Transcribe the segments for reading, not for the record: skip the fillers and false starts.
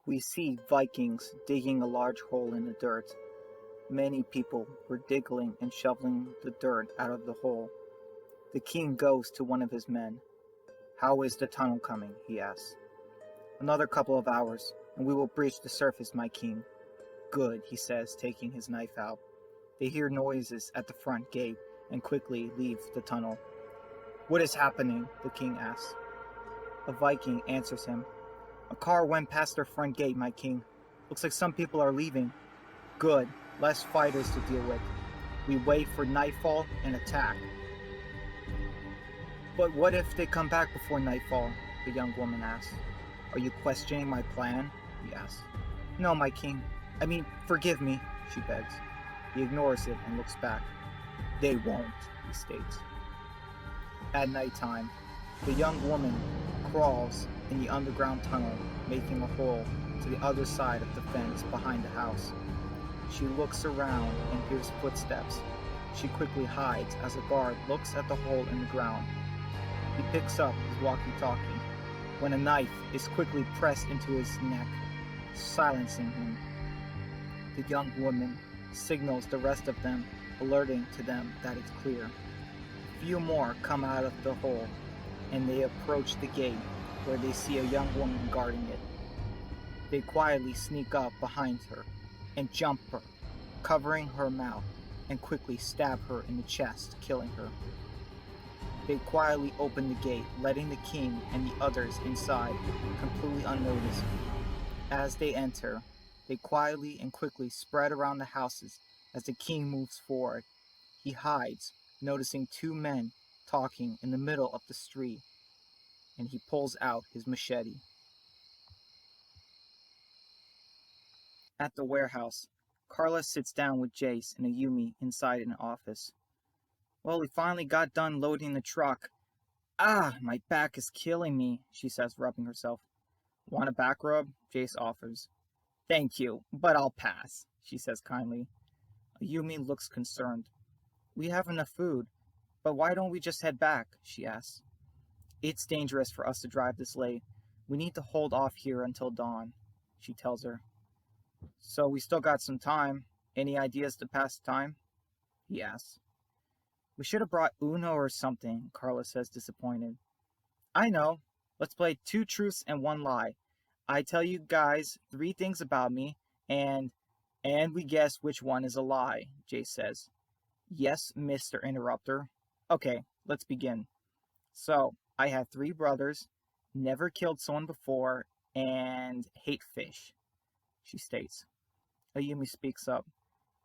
We see Vikings digging a large hole in the dirt. Many people were digging and shoveling the dirt out of the hole. The king goes to one of his men. "How is the tunnel coming?" he asks. "Another couple of hours, and we will breach the surface, my king." "Good," he says, taking his knife out. They hear noises at the front gate and quickly leave the tunnel. "What is happening?" the king asks. A Viking answers him. "A car went past their front gate, my king. Looks like some people are leaving." "Good, less fighters to deal with. We wait for nightfall and attack." "But what if they come back before nightfall?" the young woman asks. "Are you questioning my plan?" he asks. "No, my king. Forgive me," she begs. He ignores it and looks back. "They won't," he states. At nighttime, the young woman crawls in the underground tunnel, making a hole to the other side of the fence behind the house. She looks around and hears footsteps. She quickly hides as a guard looks at the hole in the ground. He picks up his walkie-talkie when a knife is quickly pressed into his neck, silencing him. The young woman signals the rest of them, alerting to them that it's clear. Few more come out of the hole, and they approach the gate, where they see a young woman guarding it. They quietly sneak up behind her and jump her, covering her mouth, and quickly stab her in the chest, killing her. They quietly open the gate, letting the king and the others inside, completely unnoticed. As they enter, they quietly and quickly spread around the houses as the king moves forward. He hides, noticing two men talking in the middle of the street, and he pulls out his machete. At the warehouse, Carla sits down with Jace and Ayumi inside an office. "Well, we finally got done loading the truck. Ah, my back is killing me," she says, rubbing herself. "Want a back rub?" Jace offers. "Thank you, but I'll pass," she says kindly. Ayumi looks concerned. "We have enough food, but why don't we just head back?" she asks. "It's dangerous for us to drive this late. We need to hold off here until dawn," she tells her. "So we still got some time. Any ideas to pass the time?" he asks. "We should have brought Uno or something," Carla says, disappointed. "I know. Let's play 2 truths and 1 lie. I tell you guys 3 things about me, and we guess which one is a lie," Jay says. "Yes, Mr. Interrupter. Okay, let's begin. So, I have 3 brothers, never killed someone before, and hate fish," she states. Ayumi speaks up.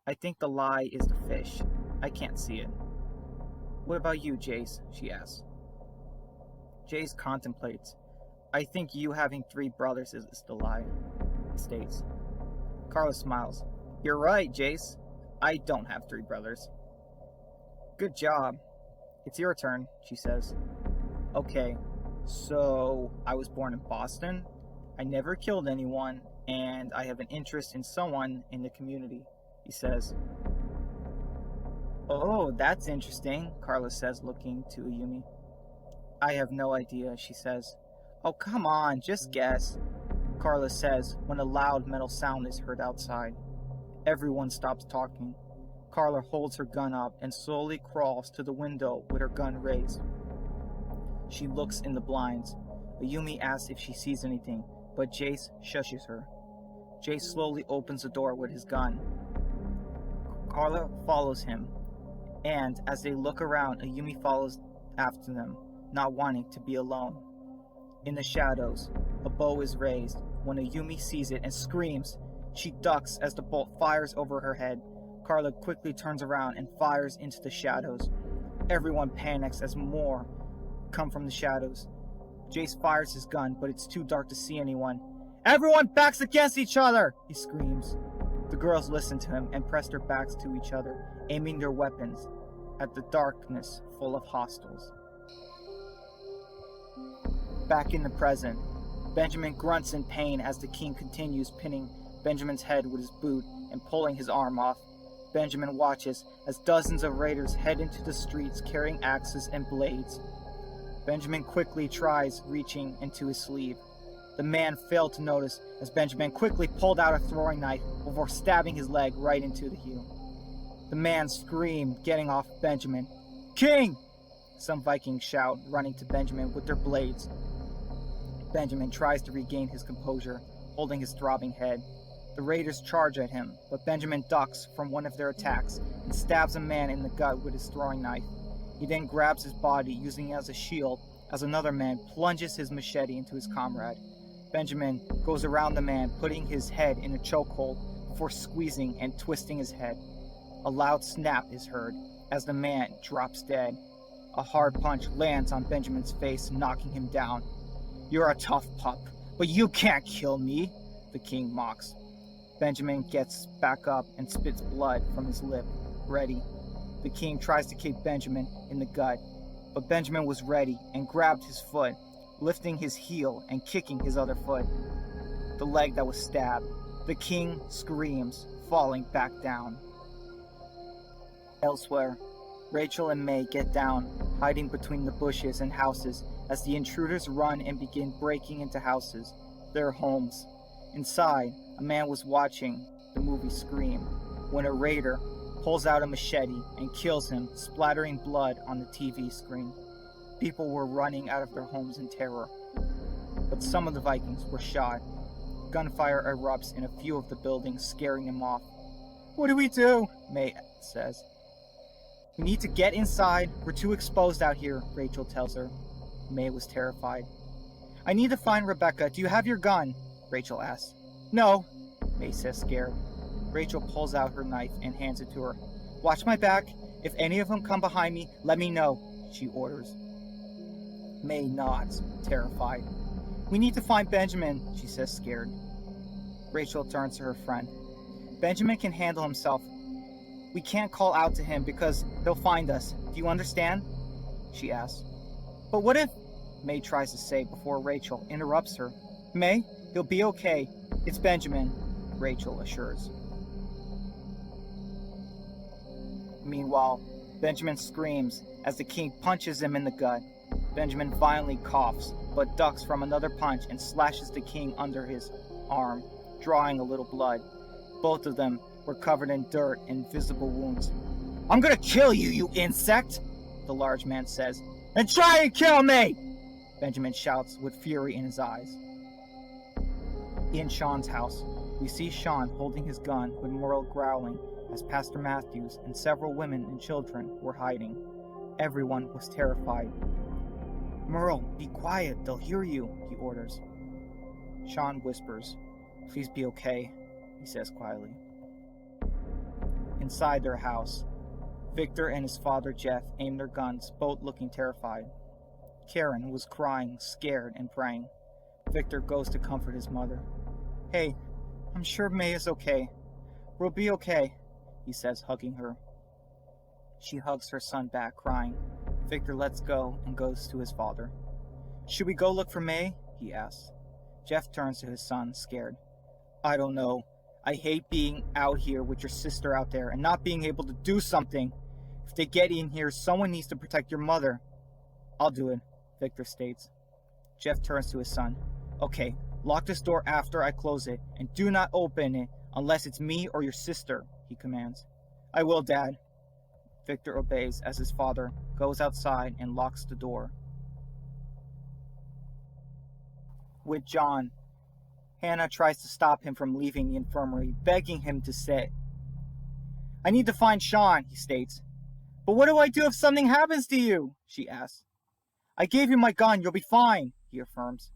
"I think the lie is the fish. I can't see it." "What about you, Jace?" she asks. Jace contemplates. "I think you having 3 brothers is the lie," he states. Carla smiles. "You're right, Jace. I don't have 3 brothers." "Good job. It's your turn," she says. "Okay, so I was born in Boston. I never killed anyone, and I have an interest in someone in the community," he says. "Oh, that's interesting," Carla says, looking to Ayumi. "I have no idea," she says. "Oh, come on, just guess," Carla says when a loud metal sound is heard outside. Everyone stops talking. Carla holds her gun up and slowly crawls to the window with her gun raised. She looks in the blinds. Ayumi asks if she sees anything, but Jace shushes her. Jace slowly opens the door with his gun. Carla follows him, and as they look around, Ayumi follows after them, not wanting to be alone. In the shadows, a bow is raised. When Ayumi sees it and screams, she ducks as the bolt fires over her head. Carla quickly turns around and fires into the shadows. Everyone panics as more come from the shadows. Jace fires his gun, but it's too dark to see anyone. "Everyone backs against each other!" he screams. The girls listen to him and press their backs to each other, aiming their weapons at the darkness full of hostiles. Back in the present, Benjamin grunts in pain as the king continues pinning Benjamin's head with his boot and pulling his arm off. Benjamin watches as dozens of raiders head into the streets carrying axes and blades. Benjamin quickly tries reaching into his sleeve. The man failed to notice as Benjamin quickly pulled out a throwing knife before stabbing his leg right into the heel. The man screamed, getting off Benjamin. "King!" Some Vikings shout, running to Benjamin with their blades. Benjamin tries to regain his composure, holding his throbbing head. The raiders charge at him, but Benjamin ducks from one of their attacks and stabs a man in the gut with his throwing knife. He then grabs his body, using it as a shield, as another man plunges his machete into his comrade. Benjamin goes around the man, putting his head in a chokehold before squeezing and twisting his head. A loud snap is heard as the man drops dead. A hard punch lands on Benjamin's face, knocking him down. "You're a tough pup, but you can't kill me," the king mocks. Benjamin gets back up and spits blood from his lip, ready. The king tries to kick Benjamin in the gut, but Benjamin was ready and grabbed his foot, lifting his heel and kicking his other foot, the leg that was stabbed. The king screams, falling back down. Elsewhere, Rachel and May get down, hiding between the bushes and houses as the intruders run and begin breaking into houses, their homes. Inside, a man was watching the movie Scream when a raider pulls out a machete and kills him, splattering blood on the TV screen. People were running out of their homes in terror, but some of the Vikings were shot. Gunfire erupts in a few of the buildings, scaring them off. "What do we do?" May says. "We need to get inside. We're too exposed out here," Rachel tells her. May was terrified. "I need to find Rebecca. Do you have your gun?" Rachel asks. "No," May says, scared. Rachel pulls out her knife and hands it to her. "Watch my back. If any of them come behind me, let me know," she orders. May nods, terrified. "We need to find Benjamin," she says, scared. Rachel turns to her friend. "Benjamin can handle himself. We can't call out to him because he'll find us. Do you understand?" she asks. "But what if..." May tries to say before Rachel interrupts her. "May, he'll be okay. It's Benjamin," Rachel assures. Meanwhile, Benjamin screams as the king punches him in the gut. Benjamin violently coughs, but ducks from another punch and slashes the king under his arm, drawing a little blood. Both of them were covered in dirt and visible wounds. "I'm gonna kill you, you insect!" the large man says. "And try and kill me!" Benjamin shouts with fury in his eyes. In Sean's house, we see Sean holding his gun with Merle growling as Pastor Matthews and several women and children were hiding. Everyone was terrified. "Merle, be quiet, they'll hear you," he orders. Sean whispers, "Please be okay," he says quietly. Inside their house, Victor and his father Jeff aim their guns, both looking terrified. Karen was crying, scared, and praying. Victor goes to comfort his mother. "Hey, I'm sure May is okay. We'll be okay," he says, hugging her. She hugs her son back, crying. Victor lets go and goes to his father. "Should we go look for May?" he asks. Jeff turns to his son, scared. "I don't know. I hate being out here with your sister out there and not being able to do something. If they get in here, someone needs to protect your mother." "I'll do it," Victor states. Jeff turns to his son. "Okay, lock this door after I close it, and do not open it unless it's me or your sister," he commands. "I will, Dad." Victor obeys as his father goes outside and locks the door. With John, Hannah tries to stop him from leaving the infirmary, begging him to stay. "I need to find Sean," he states. "But what do I do if something happens to you?" she asks. "I gave you my gun, you'll be fine," he affirms.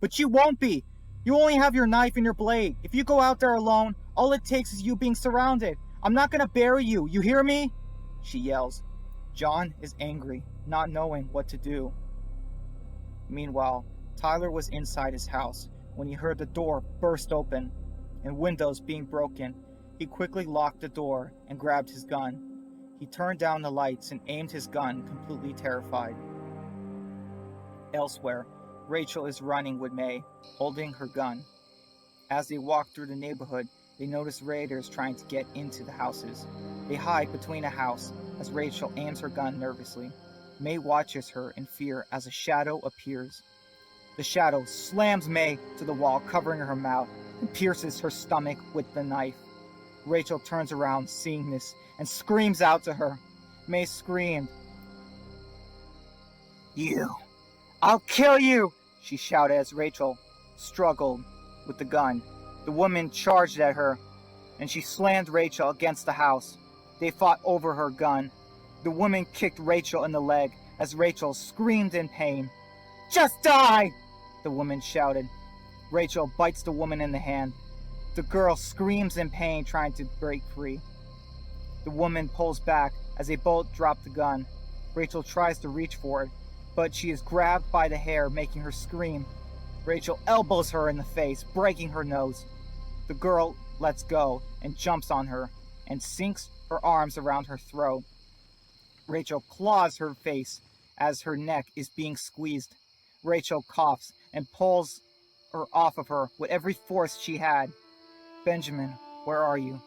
"But you won't be. You only have your knife and your blade. If you go out there alone, all it takes is you being surrounded. I'm not gonna bury you, you hear me?" she yells. John is angry, not knowing what to do. Meanwhile, Tyler was inside his house when he heard the door burst open and windows being broken. He quickly locked the door and grabbed his gun. He turned down the lights and aimed his gun, completely terrified. Elsewhere, Rachel is running with May, holding her gun. As they walk through the neighborhood, they notice raiders trying to get into the houses. They hide between a house as Rachel aims her gun nervously. May watches her in fear as a shadow appears. The shadow slams May to the wall, covering her mouth, and pierces her stomach with the knife. Rachel turns around, seeing this, and screams out to her. May screamed. "You! I'll kill you!" she shouted as Rachel struggled with the gun. The woman charged at her, and she slammed Rachel against the house. They fought over her gun. The woman kicked Rachel in the leg as Rachel screamed in pain. "Just die!" the woman shouted. Rachel bites the woman in the hand. The girl screams in pain, trying to break free. The woman pulls back as they both drop the gun. Rachel tries to reach for it, but she is grabbed by the hair, making her scream. Rachel elbows her in the face, breaking her nose. The girl lets go and jumps on her and sinks her arms around her throat. Rachel claws her face as her neck is being squeezed. Rachel coughs and pulls her off of her with every force she had. "Benjamin, where are you?"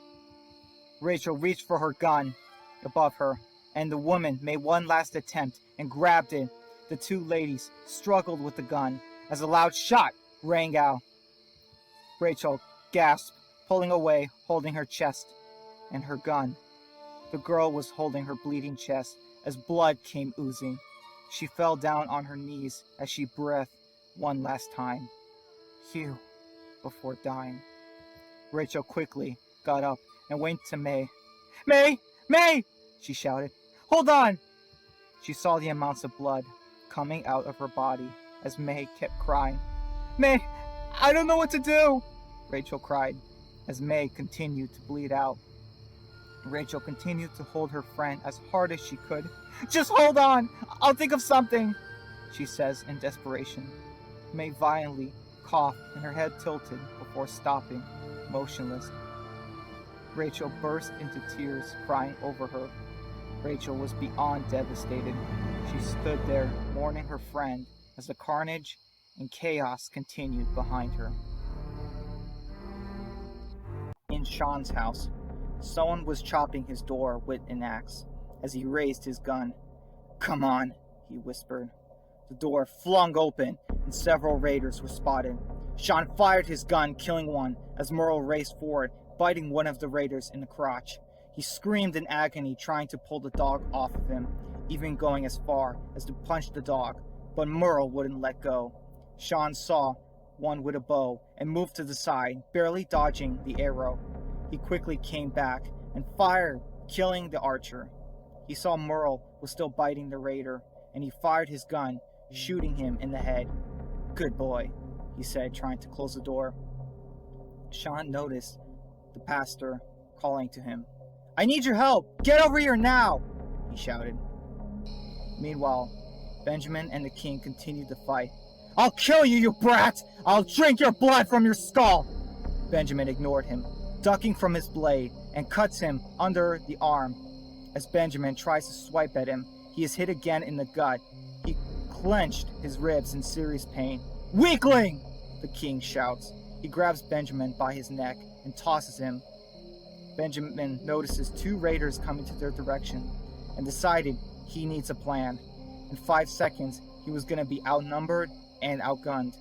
Rachel reached for her gun above her, and the woman made one last attempt and grabbed it. The two ladies struggled with the gun as a loud shot rang out. Rachel gasped, pulling away, holding her chest and her gun. The girl was holding her bleeding chest as blood came oozing. She fell down on her knees as she breathed one last time. "Hugh," before dying. Rachel quickly got up and went to May. "May! May!" she shouted. "Hold on!" She saw the amounts of blood coming out of her body as May kept crying. "May, I don't know what to do!" Rachel cried as May continued to bleed out. Rachel continued to hold her friend as hard as she could. "Just hold on! I'll think of something!" she says in desperation. May violently coughed and her head tilted before stopping, motionless. Rachel burst into tears, crying over her. Rachel was beyond devastated. She stood there, mourning her friend, as the carnage and chaos continued behind her. In Sean's house, someone was chopping his door with an axe as he raised his gun. "Come on," he whispered. The door flung open and several raiders were spotted. Sean fired his gun, killing one as Merle raced forward, biting one of the raiders in the crotch. He screamed in agony, trying to pull the dog off of him, even going as far as to punch the dog, but Merle wouldn't let go. Sean saw one with a bow and moved to the side, barely dodging the arrow. He quickly came back and fired, killing the archer. He saw Merle was still biting the raider, and he fired his gun, shooting him in the head. "Good boy," he said, trying to close the door. Sean noticed the pastor calling to him. "I need your help! Get over here now!" he shouted. Meanwhile, Benjamin and the king continued to fight. "I'll kill you, you brat! I'll drink your blood from your skull!" Benjamin ignored him, ducking from his blade, and cuts him under the arm. As Benjamin tries to swipe at him, he is hit again in the gut. He clenched his ribs in serious pain. "Weakling!" the king shouts. He grabs Benjamin by his neck and tosses him. Benjamin notices two raiders coming to their direction and decided he needs a plan. In 5 seconds, he was going to be outnumbered and outgunned.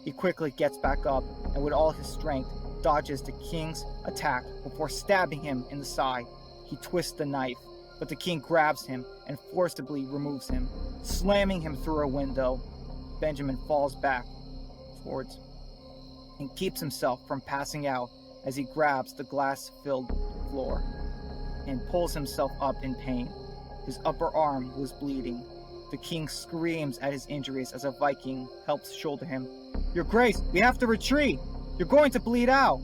He quickly gets back up and with all his strength dodges the king's attack before stabbing him in the side. He twists the knife, but the king grabs him and forcibly removes him, slamming him through a window. Benjamin falls backwards and keeps himself from passing out as he grabs the glass-filled floor and pulls himself up in pain. His upper arm was bleeding. The king screams at his injuries as a Viking helps shoulder him. "Your Grace, we have to retreat! You're going to bleed out!"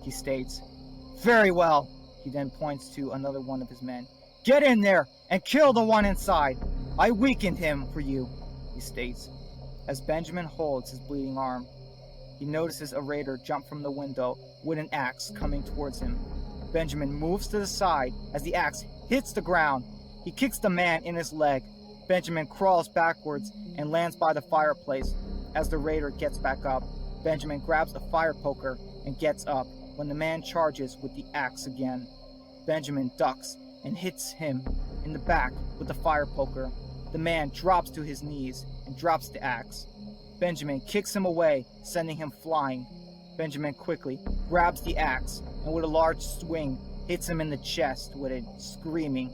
he states. "Very well," he then points to another one of his men. "Get in there and kill the one inside! I weakened him for you," he states. As Benjamin holds his bleeding arm, he notices a raider jump from the window with an axe coming towards him. Benjamin moves to the side as the axe hits the ground. He kicks the man in his leg. Benjamin crawls backwards and lands by the fireplace. As the raider gets back up, Benjamin grabs a fire poker and gets up when the man charges with the axe again. Benjamin ducks and hits him in the back with the fire poker. The man drops to his knees and drops the axe. Benjamin kicks him away, sending him flying. Benjamin quickly grabs the axe and with a large swing hits him in the chest with it, screaming.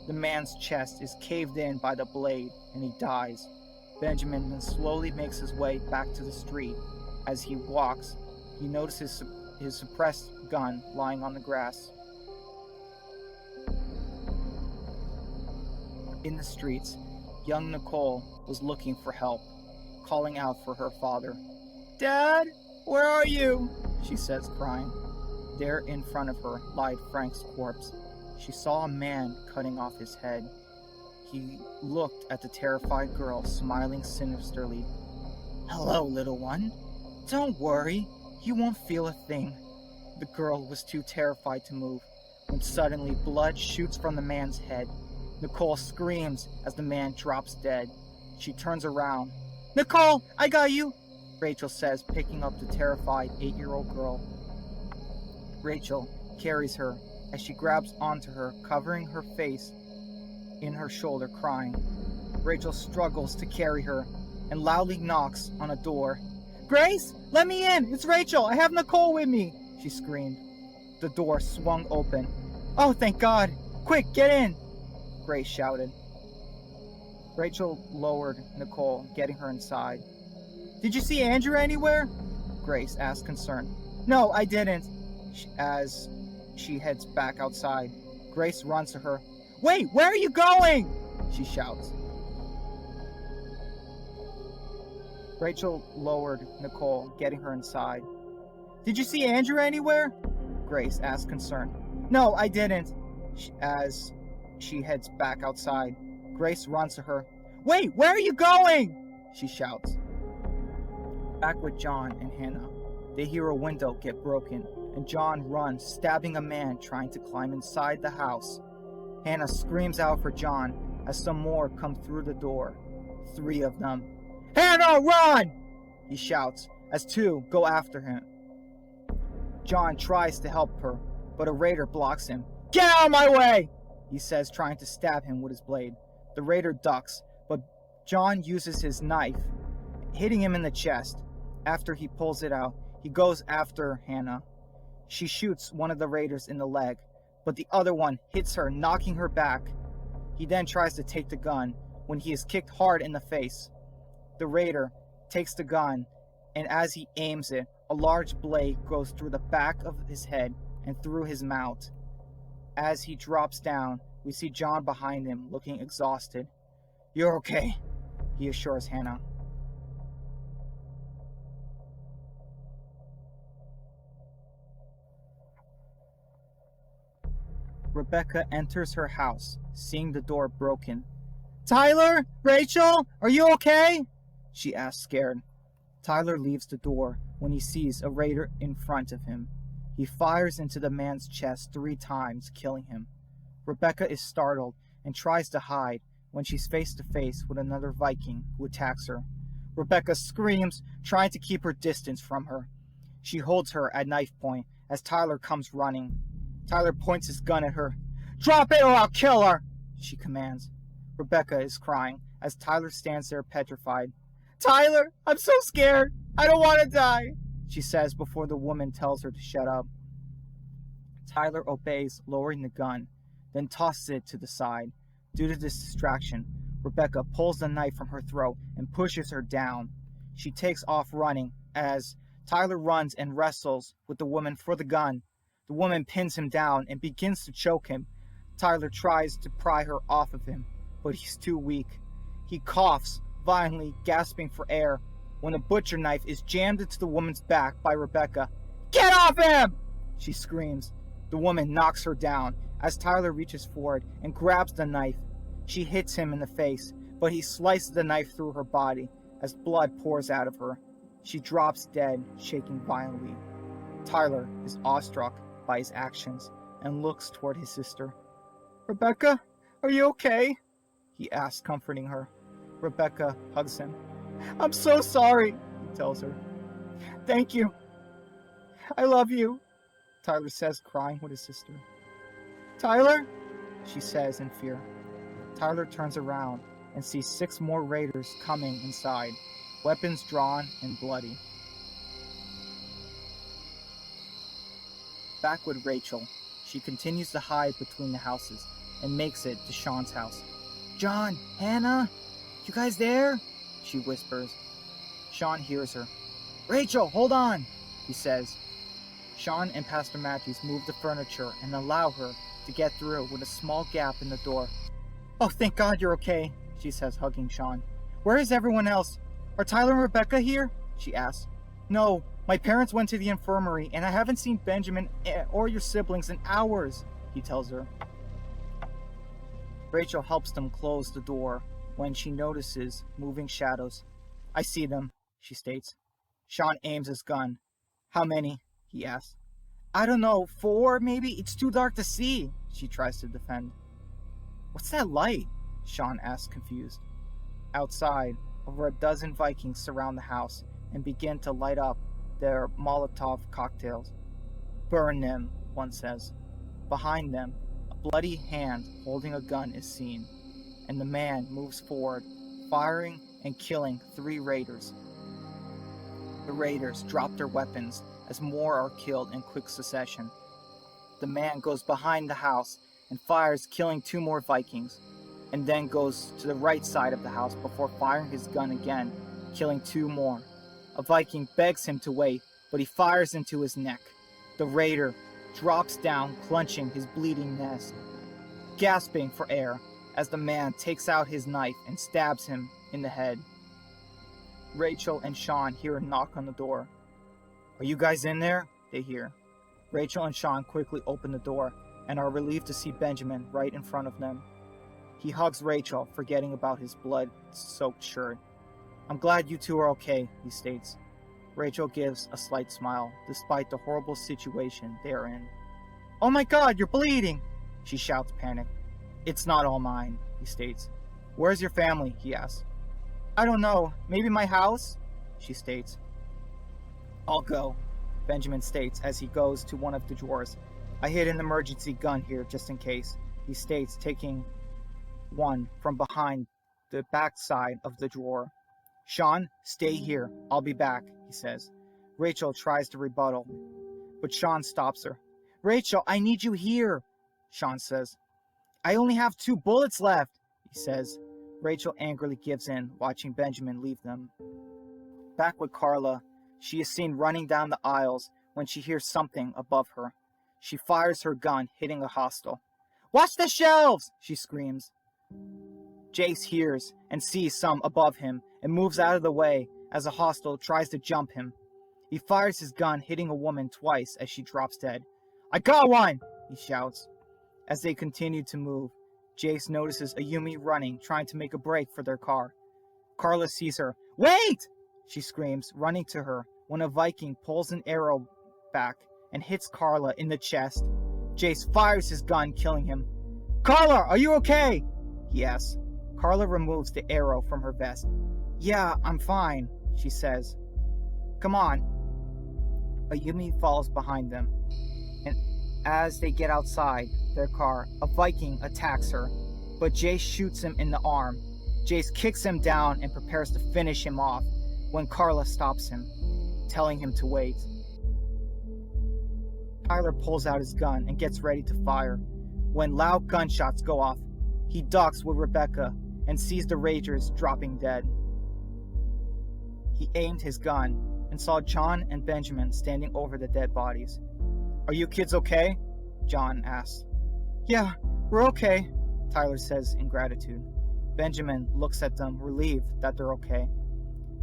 The man's chest is caved in by the blade and he dies. Benjamin then slowly makes his way back to the street. As he walks, he notices his suppressed gun lying on the grass. In the streets, young Nicole was looking for help, calling out for her father. "Dad, where are you?" she says, crying. There in front of her lied Frank's corpse. She saw a man cutting off his head. He looked at the terrified girl, smiling sinisterly. "Hello, little one. Don't worry, you won't feel a thing." The girl was too terrified to move, when suddenly blood shoots from the man's head. Nicole screams as the man drops dead. She turns around. "Nicole, I got you," Rachel says, picking up the terrified 8-year-old girl. Rachel carries her as she grabs onto her, covering her face in her shoulder, crying. Rachel struggles to carry her and loudly knocks on a door. "Grace, let me in! It's Rachel! I have Nicole with me!" she screamed. The door swung open. "Oh, thank God! Quick, get in!" Grace shouted. Rachel lowered Nicole, getting her inside. "Did you see Andrew anywhere?" Grace asked, concerned. "No, I didn't." As she heads back outside, Grace runs to her. "Wait, where are you going?" she shouts. Rachel lowered Nicole, getting her inside. "Did you see Andrew anywhere?" Grace asked, concerned. "No, I didn't." As she heads back outside, Grace runs to her. "Wait, where are you going?" she shouts. Back with John and Hannah, they hear a window get broken, and John runs, stabbing a man trying to climb inside the house. Hannah screams out for John as some more come through the door. 3 of them. "Hannah, run!" he shouts as 2 go after him. John tries to help her, but a raider blocks him. "Get out of my way!" he says, trying to stab him with his blade. The raider ducks, but John uses his knife, hitting him in the chest. After he pulls it out, he goes after Hannah. She shoots one of the raiders in the leg, but the other one hits her, knocking her back. He then tries to take the gun when he is kicked hard in the face. The raider takes the gun, and as he aims it, a large blade goes through the back of his head and through his mouth. As he drops down, we see John behind him, looking exhausted. "You're okay," he assures Hannah. Rebecca enters her house, seeing the door broken. "Tyler? Rachel? Are you okay?" she asks, scared. Tyler leaves the door when he sees a raider in front of him. He fires into the man's chest 3 times, killing him. Rebecca is startled and tries to hide when she's face to face with another Viking who attacks her. Rebecca screams, trying to keep her distance from her. She holds her at knife point as Tyler comes running. Tyler points his gun at her. "Drop it or I'll kill her," she commands. Rebecca is crying as Tyler stands there petrified. "Tyler, I'm so scared. I don't want to die," she says before the woman tells her to shut up. Tyler obeys, lowering the gun, then tosses it to the side. Due to this distraction, Rebecca pulls the knife from her throat and pushes her down. She takes off running as Tyler runs and wrestles with the woman for the gun. The woman pins him down and begins to choke him. Tyler tries to pry her off of him, but he's too weak. He coughs violently, gasping for air, when a butcher knife is jammed into the woman's back by Rebecca. "Get off him!" she screams. The woman knocks her down as Tyler reaches forward and grabs the knife. She hits him in the face, but he slices the knife through her body as blood pours out of her. She drops dead, shaking violently. Tyler is awestruck by his actions and looks toward his sister. "Rebecca, are you okay?" he asks, comforting her. Rebecca hugs him. "I'm so sorry," he tells her. "Thank you. I love you," Tyler says, crying with his sister. "Tyler?" she says in fear. Tyler turns around and sees 6 more raiders coming inside. weapons drawn and bloody. Back with Rachel, she continues to hide between the houses and makes it to Sean's house. "John, Hannah, you guys there?" she whispers. Sean hears her. "Rachel, hold on," he says. Sean and Pastor Matthews move the furniture and allow her to get through with a small gap in the door. "Oh, thank God you're okay," she says, hugging Sean. "Where is everyone else? Are Tyler and Rebecca here?" she asks. "No, my parents went to the infirmary and I haven't seen Benjamin or your siblings in hours," he tells her. Rachel helps them close the door when she notices moving shadows. "I see them," she states. Sean aims his gun. "How many?" he asks. "I don't know, 4 maybe? It's too dark to see," she tries to defend. "What's that light?" Sean asks, confused. Outside, over a dozen Vikings surround the house and begin to light up their Molotov cocktails. "Burn them," one says. Behind them, a bloody hand holding a gun is seen, and the man moves forward, firing and killing 3 raiders. The raiders drop their weapons as more are killed in quick succession. The man goes behind the house and fires, killing 2 more Vikings, and then goes to the right side of the house before firing his gun again, killing 2 more. A Viking begs him to wait, but he fires into his neck. The raider drops down, clenching his bleeding neck, gasping for air as the man takes out his knife and stabs him in the head. Rachel and Sean hear a knock on the door. "Are you guys in there?" they hear. Rachel and Sean quickly open the door and are relieved to see Benjamin right in front of them. He hugs Rachel, forgetting about his blood-soaked shirt. "I'm glad you 2 are okay," he states. Rachel gives a slight smile, despite the horrible situation they are in. "Oh my God, you're bleeding!" she shouts, panicked. "It's not all mine," he states. "Where's your family?" he asks. "I don't know, maybe my house?" she states. "I'll go," Benjamin states as he goes to one of the drawers. "I hid an emergency gun here just in case," he states, taking one from behind the back side of the drawer. "Sean, stay here. I'll be back," he says. Rachel tries to rebuttal, but Sean stops her. "Rachel, I need you here," Sean says. "I only have 2 bullets left," he says. Rachel angrily gives in, watching Benjamin leave them. Back with Carla, she is seen running down the aisles when she hears something above her. She fires her gun, hitting a hostile. "Watch the shelves!" she screams. Jace hears and sees some above him and moves out of the way as a hostile tries to jump him. He fires his gun, hitting a woman twice as she drops dead. "I got one!" he shouts. As they continue to move, Jace notices Ayumi running, trying to make a break for their car. Carla sees her. "Wait!" she screams, running to her, when a Viking pulls an arrow back and hits Carla in the chest. Jace fires his gun, killing him. "Carla, are you okay?" he asks. Carla removes the arrow from her vest. "Yeah, I'm fine," she says. "Come on." Ayumi follows behind them, and as they get outside their car, a Viking attacks her, but Jace shoots him in the arm. Jace kicks him down and prepares to finish him off when Carla stops him, telling him to wait. Tyler pulls out his gun and gets ready to fire. When loud gunshots go off, he ducks with Rebecca and sees the Ragers dropping dead. He aimed his gun and saw John and Benjamin standing over the dead bodies. "Are you kids okay?" John asks. "Yeah, we're okay," Tyler says in gratitude. Benjamin looks at them, relieved that they're okay.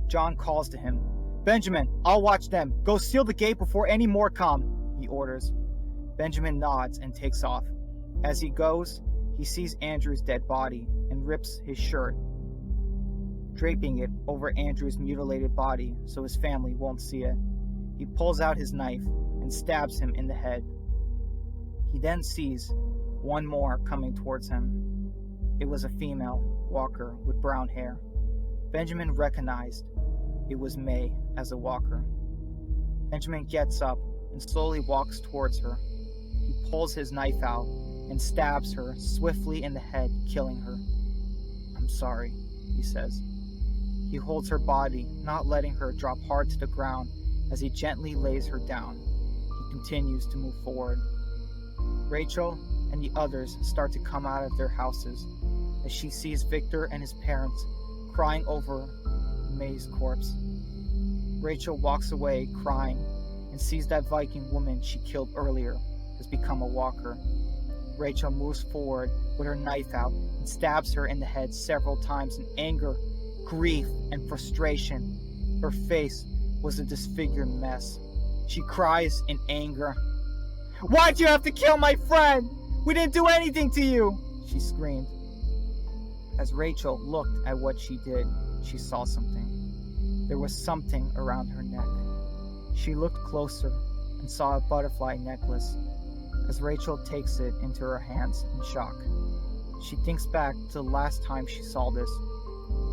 John calls to him. "Benjamin, I'll watch them. Go seal the gate before any more come," he orders. Benjamin nods and takes off. As he goes, he sees Andrew's dead body and rips his shirt, draping it over Andrew's mutilated body so his family won't see it. He pulls out his knife and stabs him in the head. He then sees one more coming towards him. It was a female walker with brown hair. Benjamin recognized it was May as a walker. Benjamin gets up and slowly walks towards her. He pulls his knife out and stabs her swiftly in the head, killing her. "I'm sorry," he says. He holds her body, not letting her drop hard to the ground as he gently lays her down. He continues to move forward. Rachel and the others start to come out of their houses as she sees Victor and his parents crying over May's corpse. Rachel walks away crying and sees that Viking woman she killed earlier has become a walker. Rachel moves forward with her knife out and stabs her in the head several times in anger, grief, and frustration. Her face was a disfigured mess. She cries in anger. "Why'd you have to kill my friend? We didn't do anything to you!" she screamed. As Rachel looked at what she did, she saw something. There was something around her neck. She looked closer and saw a butterfly necklace. As Rachel takes it into her hands in shock, she thinks back to the last time she saw this,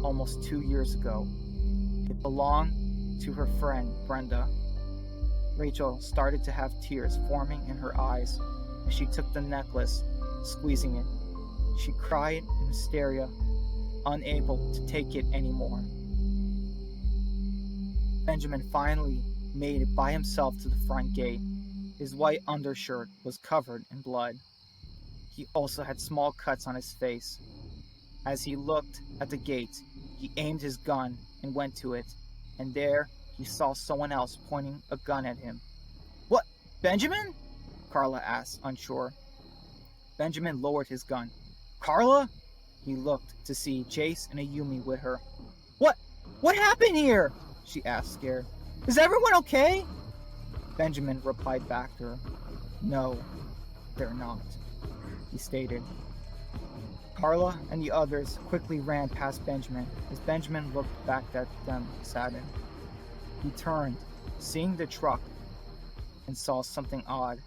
almost 2 years ago. It belonged to her friend Brenda. Rachel started to have tears forming in her eyes as she took the necklace, squeezing it. She cried in hysteria, unable to take it anymore. Benjamin finally made it by himself to the front gate. His white undershirt was covered in blood. He also had small cuts on his face. As he looked at the gate, he aimed his gun and went to it, and there he saw someone else pointing a gun at him. "What, Benjamin?" Carla asked, unsure. Benjamin lowered his gun. "Carla?" He looked to see Jace and Ayumi with her. What happened here?" she asked, scared. "Is everyone okay?" Benjamin replied back to her. "No, they're not," he stated. Carla and the others quickly ran past Benjamin as Benjamin looked back at them saddened. He turned, seeing the truck, and saw something odd.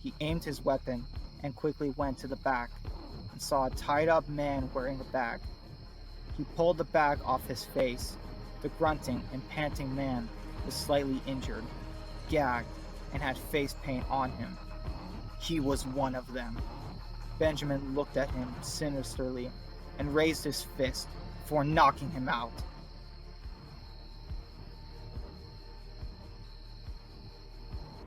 He aimed his weapon and quickly went to the back and saw a tied-up man wearing a bag. He pulled the bag off his face. The grunting and panting man was slightly injured, gagged, and had face paint on him. He was one of them. Benjamin looked at him sinisterly and raised his fist before knocking him out.